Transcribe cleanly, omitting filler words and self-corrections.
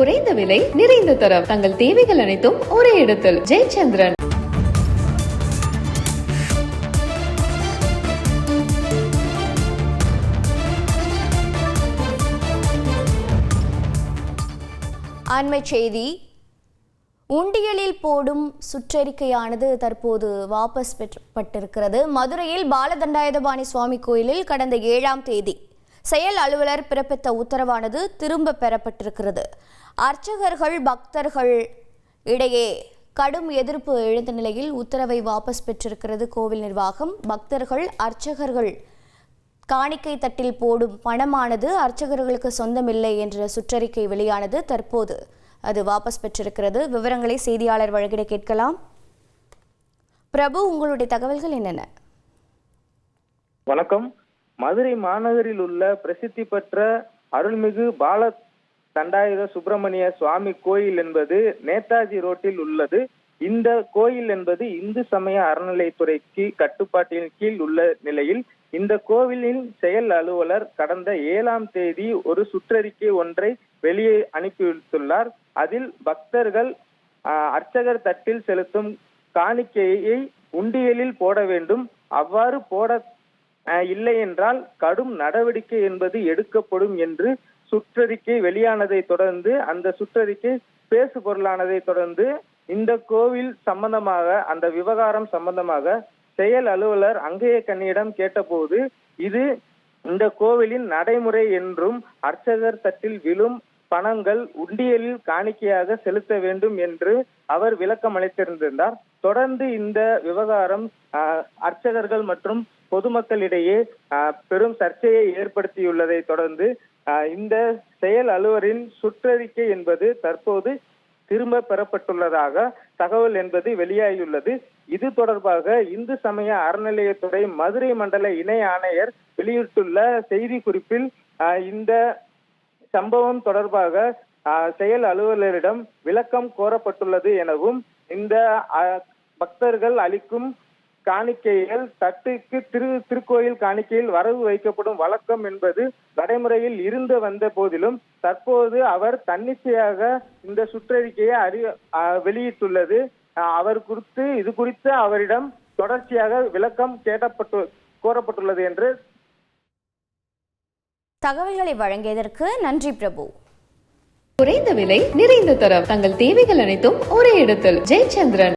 குறைந்த விலை நிறைந்த தரம் தங்கள் தேவைகள் அனைத்தும் ஒரே இடத்தில். ஜெயச்சந்திரன். அண்மை செய்தி. உண்டியலில் போடும் சுற்றறிக்கையானது தற்போது வாபஸ் பெறப்பட்டிருக்கிறது. மதுரையில் பாலதண்டாயுதபாணி சுவாமி கோயிலில் கடந்த 7ஆம் தேதி செயல் அலுவலர் பிறப்பித்த உத்தரவானது திரும்ப பெறப்பட்டிருக்கிறது. அர்ச்சகர்கள் பக்தர்கள் இடையே கடும் எதிர்ப்பு எழுந்த நிலையில் உத்தரவை வாபஸ் பெற்றிருக்கிறது கோவில் நிர்வாகம். பக்தர்கள் அர்ச்சகர்கள் காணிக்கை தட்டில் போடும் பணமானது அர்ச்சகர்களுக்கு சொந்தமில்லை என்ற சுற்றறிக்கை வெளியானது. தற்போது அது வாபஸ் பெற்றிருக்கிறது. விவரங்களை செய்தியாளர் வழங்கிட கேட்கலாம். பிரபு, உங்களுடைய தகவல்கள் என்னென்ன? வணக்கம். மதுரை மாநகரில் உள்ள பிரசித்தி பெற்ற அருள்மிகு பால தண்டாயுத சுப்பிரமணிய சுவாமி கோயில் என்பது நேதாஜி ரோட்டில் உள்ளது. இந்த கோயில் என்பது இந்து சமய அறநிலைத்துறைக்கு கட்டுப்பாட்டின் கீழ் உள்ள நிலையில் இந்த கோவிலின் செயல் அலுவலர் கடந்த 7ஆம் தேதி ஒரு சுற்றறிக்கை ஒன்றை வெளியே அனுப்பியுள்ளார். அதில் பக்தர்கள் அர்ச்சகர் தட்டில் செலுத்தும் காணிக்கையை உண்டியலில் போட வேண்டும், அவ்வாறு போட இல்லை என்றால் கடும் நடவடிக்கை என்பது எடுக்கப்படும் என்று சுற்றறிக்கை வெளியானதை தொடர்ந்து, அந்த சுற்றறிக்கை பேசு பொருளானதை தொடர்ந்து இந்த கோவில் சம்பந்தமாக அந்த விவகாரம் சம்பந்தமாக செயல் அலுவலர் அங்கையக்கண்ணியிடம் கேட்டபோது இது இந்த கோவிலின் நடைமுறை என்றும் அர்ச்சகர் தட்டில் விழும் பணங்கள் உண்டியலில் காணிக்கையாக செலுத்த வேண்டும் என்று அவர் விளக்கம் அளித்திருந்தார். தொடர்ந்து இந்த விவகாரம் அர்ச்சகர்கள் மற்றும் பொதுமக்களிடையே பெரும் சர்ச்சையை ஏற்படுத்தியுள்ளதை தொடர்ந்து இந்த செயல் அலுவலரின் சுற்றறிக்கை என்பது தற்போது திரும்ப பெறப்பட்டுள்ளதாக தகவல் என்பது வெளியாகியுள்ளது. இது தொடர்பாக இந்து சமய அறநிலையத்துறை மதுரை மண்டல இணை ஆணையர் வெளியிட்டுள்ள செய்தி குறிப்பில் இந்த சம்பவம் தொடர்பாக செயல் அலுவலரிடம் விளக்கம் கோரப்பட்டுள்ளது எனவும், இந்த பக்தர்கள் அளிக்கும் காணிக்கைகள் தட்டுக்கு திருக்கோயில் காணிக்கையில் வரவு வைக்கப்படும் வழக்கம் என்பது நடைமுறையில் இருந்து வந்த போதிலும் தற்போது அவர் தன்னிச்சையாக இந்த சுற்றறிக்கையை வெளியிட்டுள்ளது. இது குறித்து அவரிடம் தொடர்ச்சியாக விளக்கம் கோரப்பட்டுள்ளது என்று தகவல்களை வழங்கியதற்கு நன்றி பிரபு. குறைந்த விலை நிறைந்த தரம் தங்கள் தேவைகள் அனைத்தும் ஒரே இடத்தில். ஜெயச்சந்திரன்.